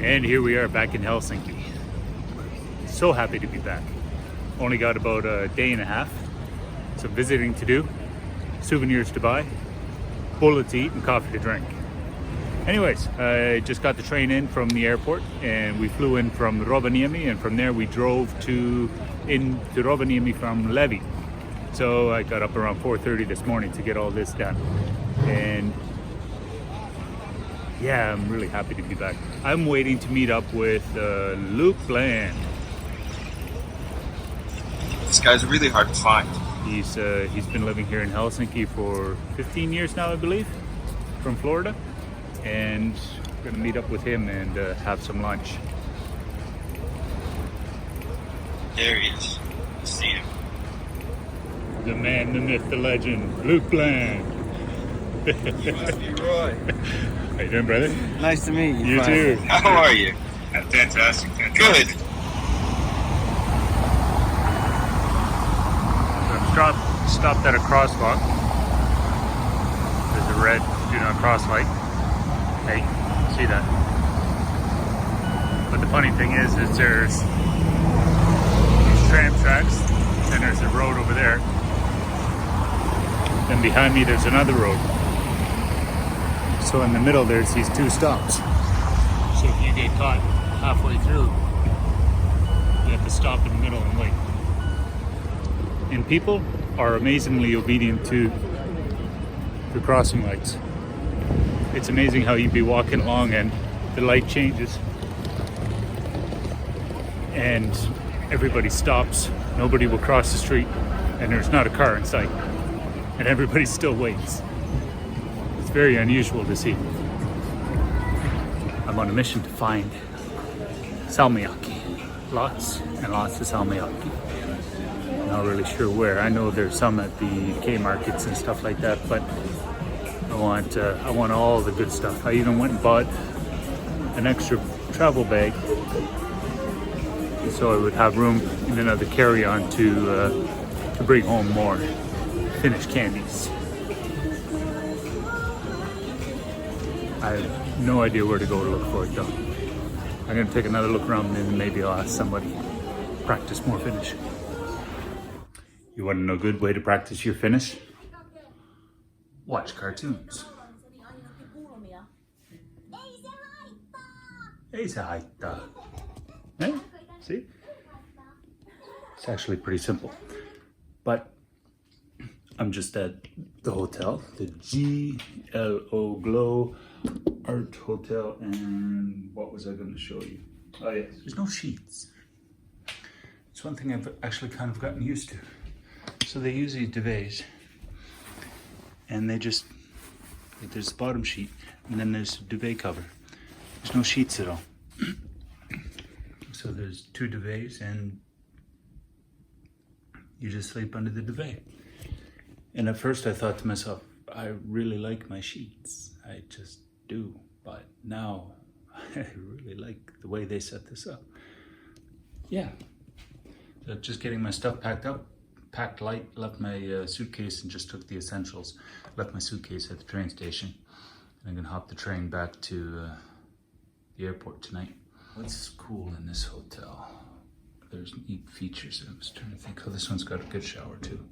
And here we are back in Helsinki. So happy to be back. Only got about a day and a half. Some visiting to do, souvenirs to buy, bullet to eat, and coffee to drink. Anyways, I just got the train in from the airport and we flew in from Rovaniemi, and from there we drove to Rovaniemi from Levi. So I got up around 4:30 this morning to get all this done. And yeah, I'm really happy to be back. I'm waiting to meet up with Luke Bland. This guy's really hard to find. He's been living here in Helsinki for 15 years now, I believe, from Florida. And I'm gonna meet up with him and have some lunch. There he is. See him. The man, the myth, the legend, Luke Bland. You must be Roy. How you doing, brother? Nice to meet you. You too. How are you? Fantastic. Good. I'm stopped at a crosswalk. There's a red do not cross light. Hey, see that? But the funny thing is there's these tram tracks, and there's a road over there. Then behind me there's another road. So in the middle there's these two stops. So if you get caught halfway through, you have to stop in the middle and wait. And people are amazingly obedient to the crossing lights. It's amazing how you'd be walking along and the light changes and everybody stops. Nobody will cross the street and there's not a car in sight. And everybody still waits. It's very unusual to see. I'm on a mission to find salmiakki. Lots and lots of salmiakki. Not really sure where. I know there's some at the K markets and stuff like that, but I want all the good stuff. I even went and bought an extra travel bag so I would have room in another carry-on to bring home more Finnish candies. I have no idea where to go to look for it though. I'm gonna take another look around and maybe I'll ask somebody to practice more Finnish. You want to know a good way to practice your Finnish? Watch cartoons. Ei se haittaa. Eh? See? It's actually pretty simple. But I'm just at the hotel, the GLO Glow Art Hotel, and what was I going to show you? Oh yeah, there's no sheets. It's one thing I've actually kind of gotten used to. So they use these duvets, and they just, there's the bottom sheet, and then there's the duvet cover. There's no sheets at all. So there's two duvets, and you just sleep under the duvet. And at first I thought to myself, I really like my sheets. I just do. But now I really like the way they set this up. Yeah. So just getting my stuff packed up. Packed light, left my suitcase and just took the essentials. Left my suitcase at the train station. And I'm gonna hop the train back to the airport tonight. What's cool in this hotel? There's neat features. I was trying to think, oh, this one's got a good shower too.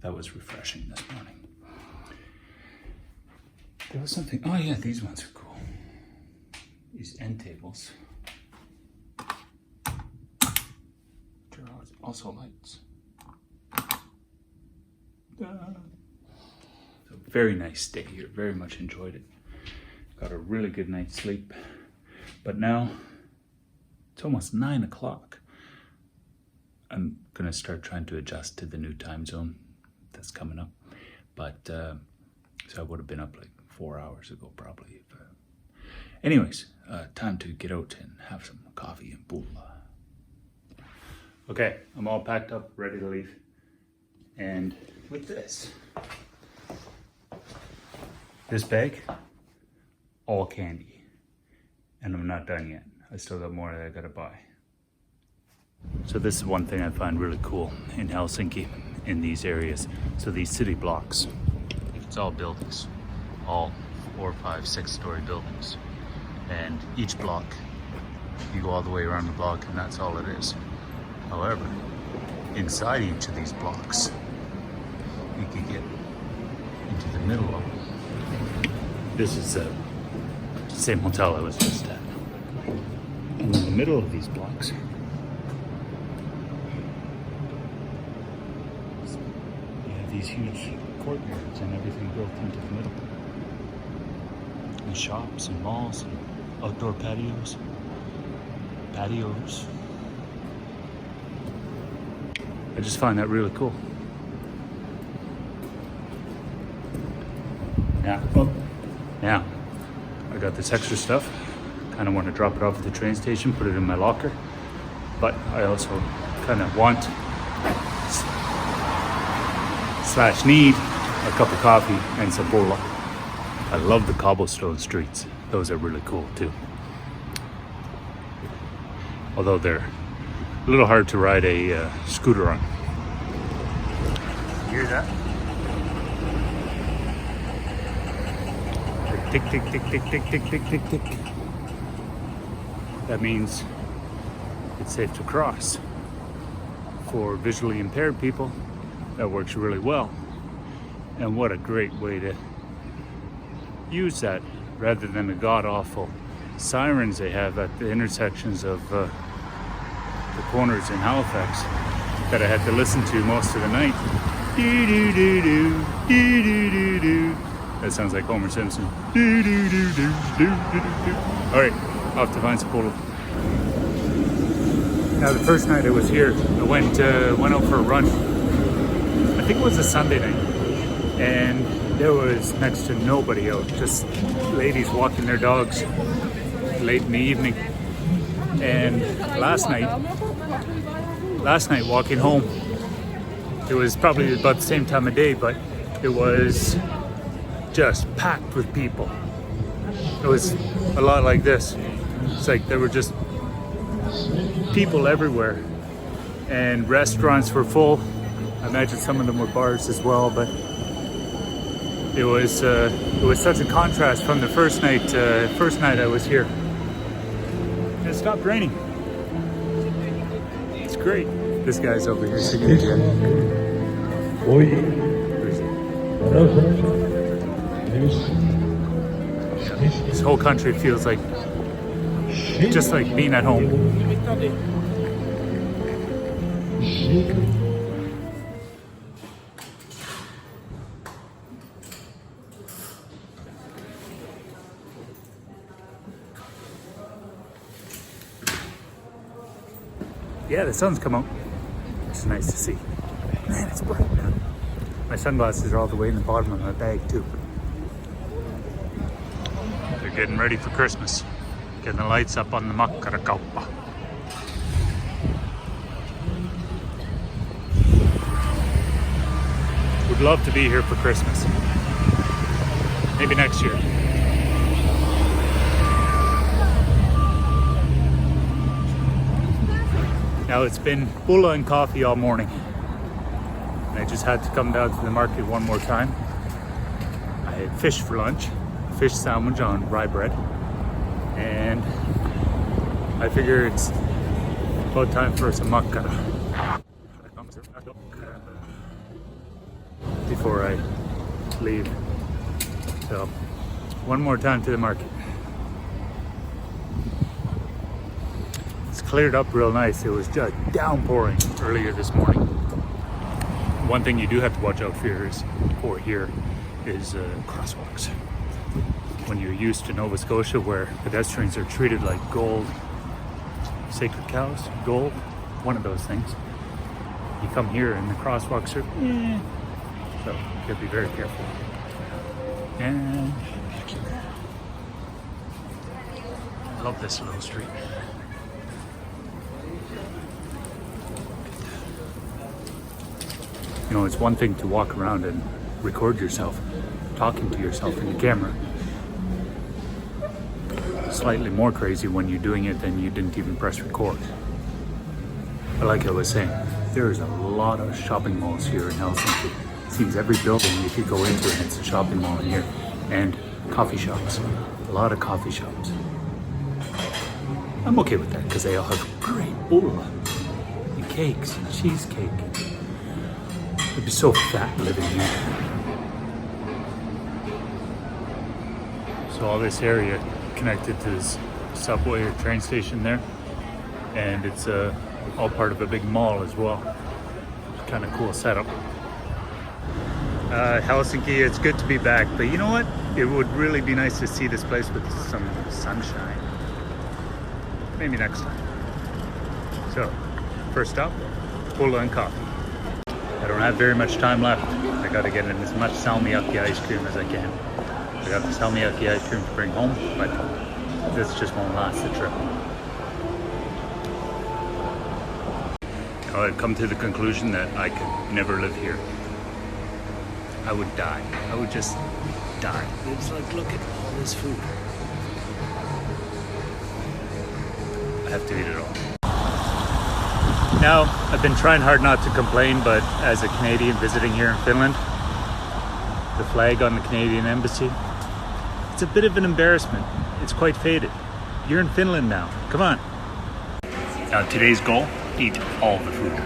That was refreshing this morning. There was something, oh yeah, these ones are cool. These end tables. Also lights. So very nice stay here, very much enjoyed it. Got a really good night's sleep. But now, it's almost 9 o'clock. I'm gonna start trying to adjust to the new time zone that's coming up. But, so I would have been up like 4 hours ago probably. Anyways, time to get out and have some coffee and bulla. Okay, I'm all packed up, ready to leave. And with this bag, all candy. And I'm not done yet. I still got more that I gotta buy. So this is one thing I find really cool in Helsinki, in these areas. So these city blocks, it's all buildings, all 4, 5, 6-story buildings. And each block, you go all the way around the block and that's all it is. However, inside each of these blocks, you can get into the middle of them. This is the same hotel I was just at. And in the middle of these blocks, you have these huge courtyards and everything built into the middle. And shops and malls and outdoor patios. I just find that really cool. Yeah. Well, now I got this extra stuff. Kind of want to drop it off at the train station, put it in my locker. But I also kind of want / need a cup of coffee and some bola. I love the cobblestone streets. Those are really cool too. Although they're a little hard to ride a scooter on. You hear that? Tick, tick, tick, tick, tick, tick, tick, tick, tick. That means it's safe to cross. For visually impaired people, that works really well. And what a great way to use that rather than the god-awful sirens they have at the intersections of the corners in Halifax that I had to listen to most of the night. Do do do do do do do do. That sounds like Homer Simpson. Do do do do do do do. All right, off to find some polo. Now the first night I was here, I went out for a run. I think it was a Sunday night, and there was next to nobody out. Just ladies walking their dogs late in the evening. And last night walking home, it was probably about the same time of day, but it was just packed with people. It was a lot like this. It's like there were just people everywhere, and restaurants were full. I imagine some of them were bars as well, but it was such a contrast from the first night I was here. It stopped raining. It's great. This guy's over here singing again. This whole country feels like just like being at home. Yeah, the sun's come out. It's nice to see. Man, it's bright now. My sunglasses are all the way in the bottom of my bag too. They're getting ready for Christmas. Getting the lights up on the makkarakauppa. Would love to be here for Christmas. Maybe next year. Now it's been bulla and coffee all morning. And I just had to come down to the market one more time. I had fish for lunch, fish sandwich on rye bread. And I figure it's about time for some makkara before I leave. So one more time to the market. It's cleared up real nice. It was just downpouring earlier this morning. One thing you do have to watch out for here is crosswalks. When you're used to Nova Scotia, where pedestrians are treated like gold, sacred cows, gold, one of those things. You come here and the crosswalks are, so you have to be very careful. And I love this little street. You know, it's one thing to walk around and record yourself, talking to yourself in the camera. Slightly more crazy when you're doing it and you didn't even press record. But like I was saying, there's a lot of shopping malls here in Helsinki. It seems every building you could go into and it's a shopping mall in here. And coffee shops. A lot of coffee shops. I'm okay with that because they all have great bulla and cakes and cheesecake. I'd be so fat living here. So all this area connected to this subway or train station there, and it's all part of a big mall as well. Kind of cool setup. Helsinki, it's good to be back, but you know what? It would really be nice to see this place with some sunshine. Maybe next time. So, first up, bulla and coffee. I don't have very much time left. I gotta get in as much salmiakki ice cream as I can. I got the salmiakki ice cream to bring home, but this just won't last the trip. I've come to the conclusion that I could never live here. I would die. I would just die. It's like, look at all this food. I have to eat it all. Now, I've been trying hard not to complain, but as a Canadian visiting here in Finland, the flag on the Canadian embassy, it's a bit of an embarrassment. It's quite faded. You're in Finland now. Come on. Now, today's goal, eat all the food.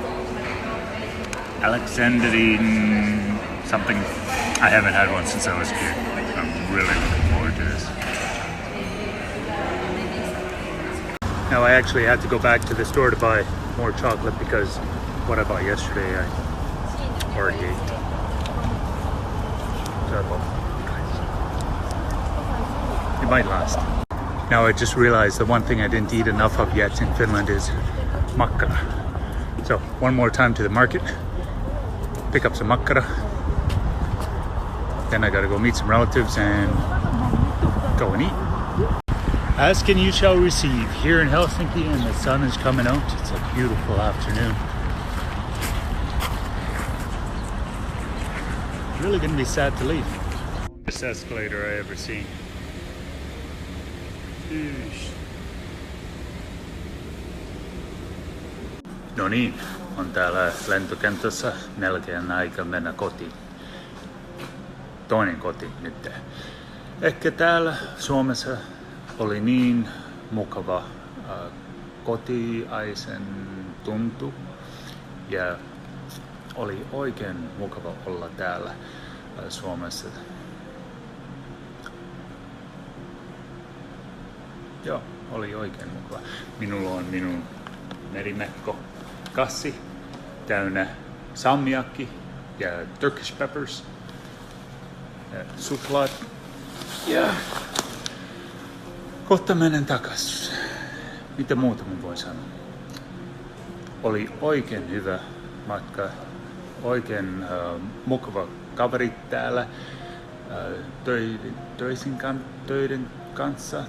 Alexandrine something. I haven't had one since I was a kid. I'm really looking forward to this. Now I actually had to go back to the store to buy more chocolate because what I bought yesterday I already ate. It might last. Now I just realized the one thing I didn't eat enough of yet in Finland is makkara. So one more time to the market, pick up some makkara. Then I gotta go meet some relatives and go and eat. Ask and you shall receive. Here in Helsinki and the sun is coming out. It's a beautiful afternoon. It's really gonna be sad to leave. Best escalator I ever seen. Yeesh. No niin, on täällä lentokentässä melkein aika mennä kotiin. Toinen koti nyt. Ehkä täällä Suomessa oli niin mukava kotiaisen tuntu ja oli oikein mukava olla täällä Suomessa. Joo, oli oikein mukava. Minulla on minun merimekko kassi täynnä salmiakki ja Turkish peppers. Suklaat ja kohta menen takas. Mitä muuta mä voin sanoa? Oli oikein hyvä matka, oikein mukava kaverit täällä töiden kanssa.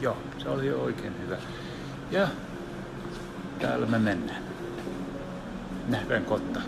Joo, se oli oikein hyvä. Ja täällä me mennään. Nähdään kohta.